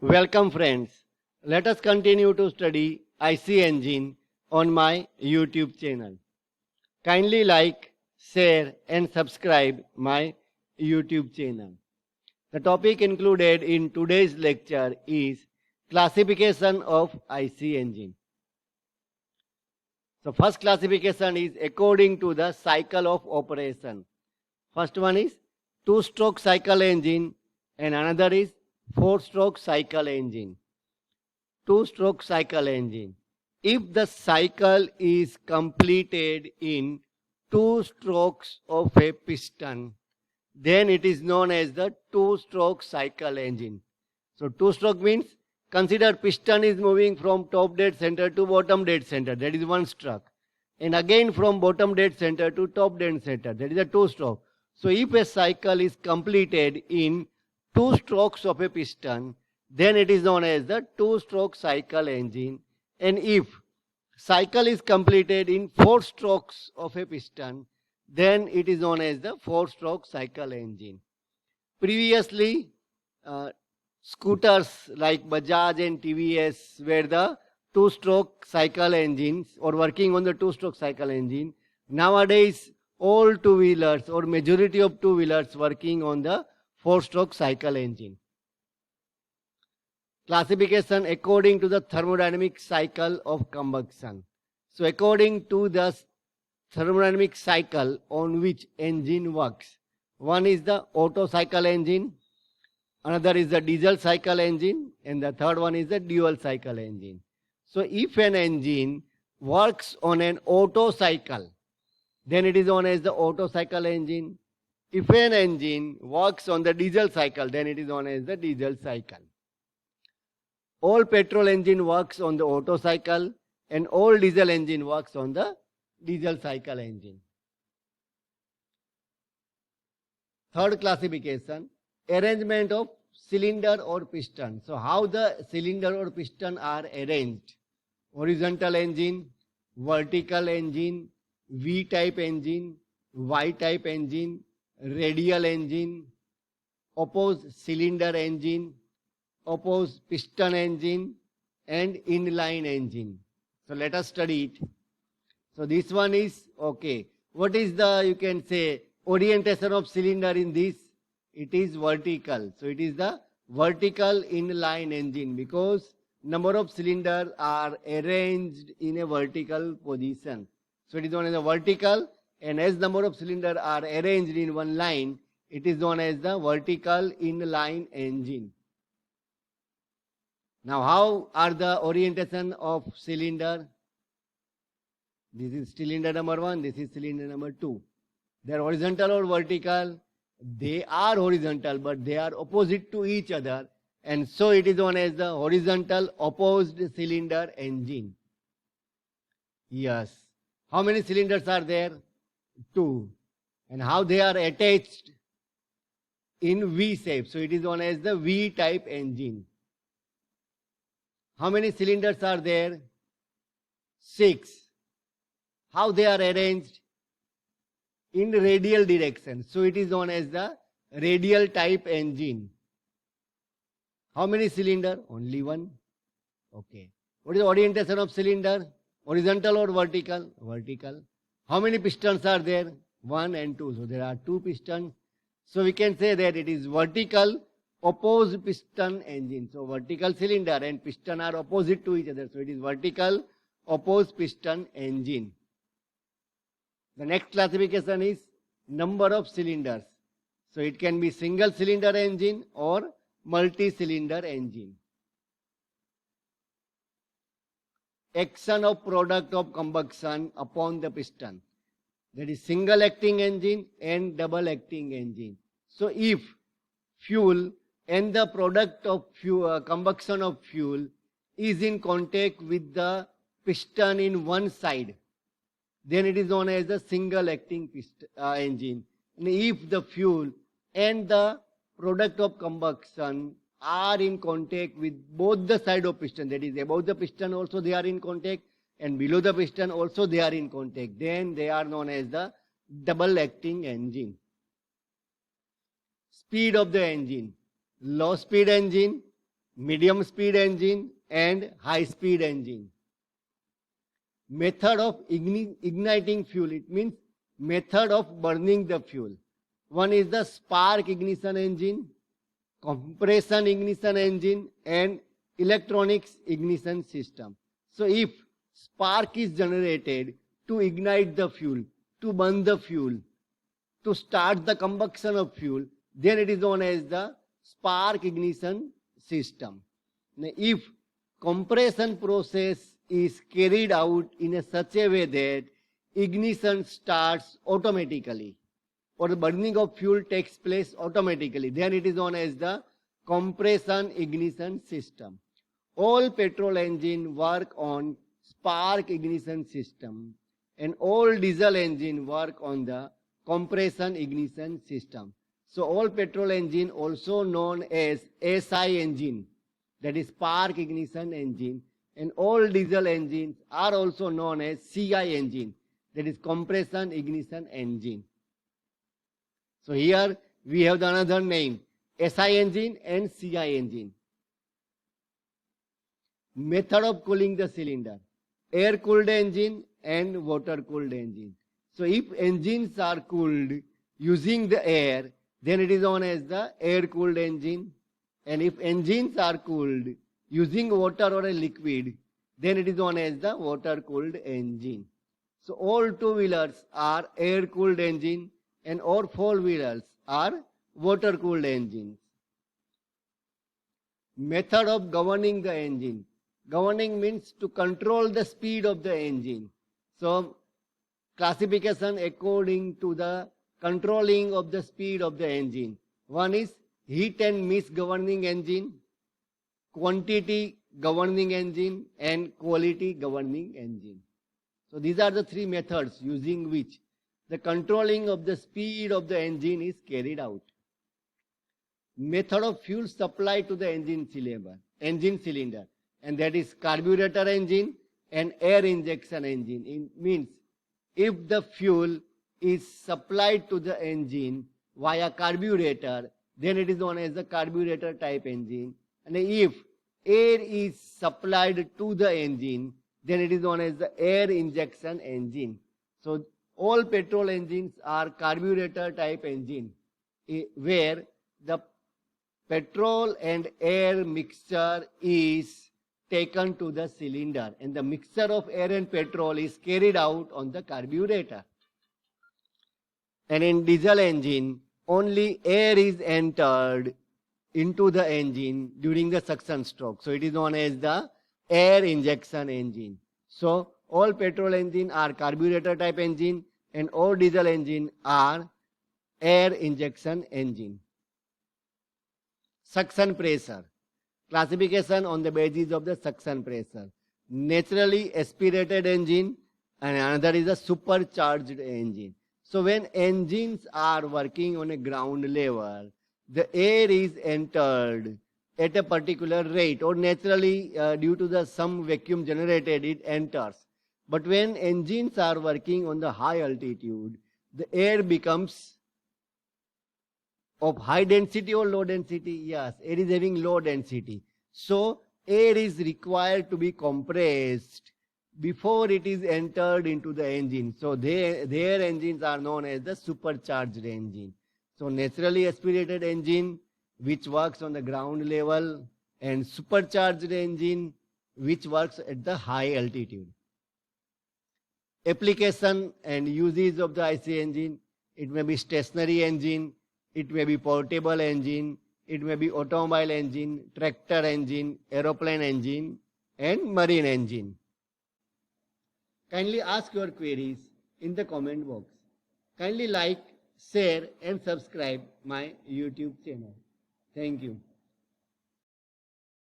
Welcome friends. Let us continue to study IC engine on my YouTube channel. Kindly like, share and subscribe my YouTube channel. The topic included in today's lecture is classification of IC engine. So first classification is according to the cycle of operation. First one is two-stroke cycle engine and another is four-stroke cycle engine. Two-stroke cycle engine. If the cycle is completed in two strokes of a piston, then it is known as the two-stroke cycle engine. So two-stroke means consider piston is moving from top dead center to bottom dead center. That is one stroke. And again from bottom dead center to top dead center. That is a two-stroke. So if a cycle is completed in two strokes of a piston, then it is known as the two-stroke cycle engine. And if cycle is completed in four strokes of a piston, then it is known as the four-stroke cycle engine. Previously, scooters like Bajaj and TVS were the two-stroke cycle engines or working on the two-stroke cycle engine. Nowadays, all two-wheelers or majority of two-wheelers working on the four-stroke cycle engine. Classification according to the thermodynamic cycle of combustion. So according to the thermodynamic cycle on which engine works, one is the Otto cycle engine, another is the diesel cycle engine, and the third one is the dual cycle engine. So if an engine works on an Otto cycle, then it is known as the Otto cycle engine. If an engine works on the diesel cycle, then it is known as the diesel cycle. All petrol engine works on the Otto cycle and all diesel engine works on the diesel cycle engine. Third classification, arrangement of cylinder or piston. So how the cylinder or piston are arranged? Horizontal engine, vertical engine, V-type engine, Y-type engine, radial engine, opposed cylinder engine, opposed piston engine and inline engine. So let us study it. So this one is okay. What is the, you can say, orientation of cylinder in this? It is vertical. So it is the vertical inline engine because number of cylinders are arranged in a vertical position. So it is known as a vertical, and as number of cylinders are arranged in one line, it is known as the vertical inline engine. Now how are the orientation of cylinder? This is cylinder number 1, this is cylinder number 2. They are horizontal or vertical? They are horizontal, but they are opposite to each other, and so it is known as the horizontal opposed cylinder engine. Yes. How many cylinders are there? 2. And how they are attached? In V shape. So it is known as the V-type engine. How many cylinders are there? 6. How they are arranged? In radial direction. So it is known as the radial type engine. How many cylinder? Only 1. Okay. What is the orientation of cylinder? Horizontal or vertical? Vertical. How many pistons are there? 1 and 2. So there are 2 pistons. So we can say that it is vertical opposed piston engine. So vertical cylinder and piston are opposite to each other. So it is vertical opposed piston engine. The next classification is number of cylinders. So it can be single cylinder engine or multi-cylinder engine. Action of product of combustion upon the piston. That is single acting engine and double acting engine. So if fuel and the product of fuel, combustion of fuel is in contact with the piston in one side, then it is known as a single acting engine. And if the fuel and the product of combustion are in contact with both the side of piston, that is above the piston also they are in contact and below the piston also they are in contact, then they are known as the double acting engine. Speed of the engine. Low speed engine medium speed engine and high speed engine. Method of igniting fuel, it means method of burning the fuel. One is the spark ignition engine, compression ignition engine, and electronics ignition system. So if spark is generated to ignite the fuel, to burn the fuel, to start the combustion of fuel, then it is known as the spark ignition system. Now, if compression process is carried out in a such a way that ignition starts automatically, or the burning of fuel takes place automatically, then it is known as the compression ignition system. All petrol engine work on spark ignition system, and all diesel engine work on the compression ignition system. So all petrol engine also known as SI engine, that is spark ignition engine, and all diesel engines are also known as CI engine, that is compression ignition engine. So here we have another name, SI engine and CI engine. Method of cooling the cylinder, air cooled engine and water cooled engine. So if engines are cooled using the air, then it is known as the air cooled engine. And if engines are cooled using water or a liquid, then it is known as the water cooled engine. So all two-wheelers are air cooled engine and all four-wheelers are water cooled engines. Method of governing the engine. Governing means to control the speed of the engine. So classification according to the controlling of the speed of the engine. One is heat and mist governing engine, quantity governing engine, and quality governing engine. So these are the three methods using which the controlling of the speed of the engine is carried out. Method of fuel supply to the engine cylinder, and that is carburetor engine and air injection engine. It means if the fuel is supplied to the engine via carburetor, then it is known as the carburetor type engine. And if air is supplied to the engine, then it is known as the air injection engine. So all petrol engines are carburetor type engine, where the petrol and air mixture is taken to the cylinder, and the mixture of air and petrol is carried out on the carburetor. And in diesel engine, only air is entered into the engine during the suction stroke. So it is known as the air injection engine. So all petrol engine are carburetor type engine and all diesel engine are air injection engine. Suction pressure. Classification on the basis of the suction pressure. Naturally aspirated engine and another is a supercharged engine. So when engines are working on a ground level, the air is entered at a particular rate, or naturally due to the some vacuum generated it enters. But when engines are working on the high altitude, the air becomes of high density or low density? Yes, air is having low density. So air is required to be compressed before it is entered into the engine. So their engines are known as the supercharged engine. So naturally aspirated engine which works on the ground level, and supercharged engine which works at the high altitude. Application and uses of the IC engine. It may be stationary engine, it may be portable engine, it may be automobile engine, tractor engine, aeroplane engine, and marine engine. Kindly ask your queries in the comment box. Kindly like, share and subscribe my YouTube channel. Thank you.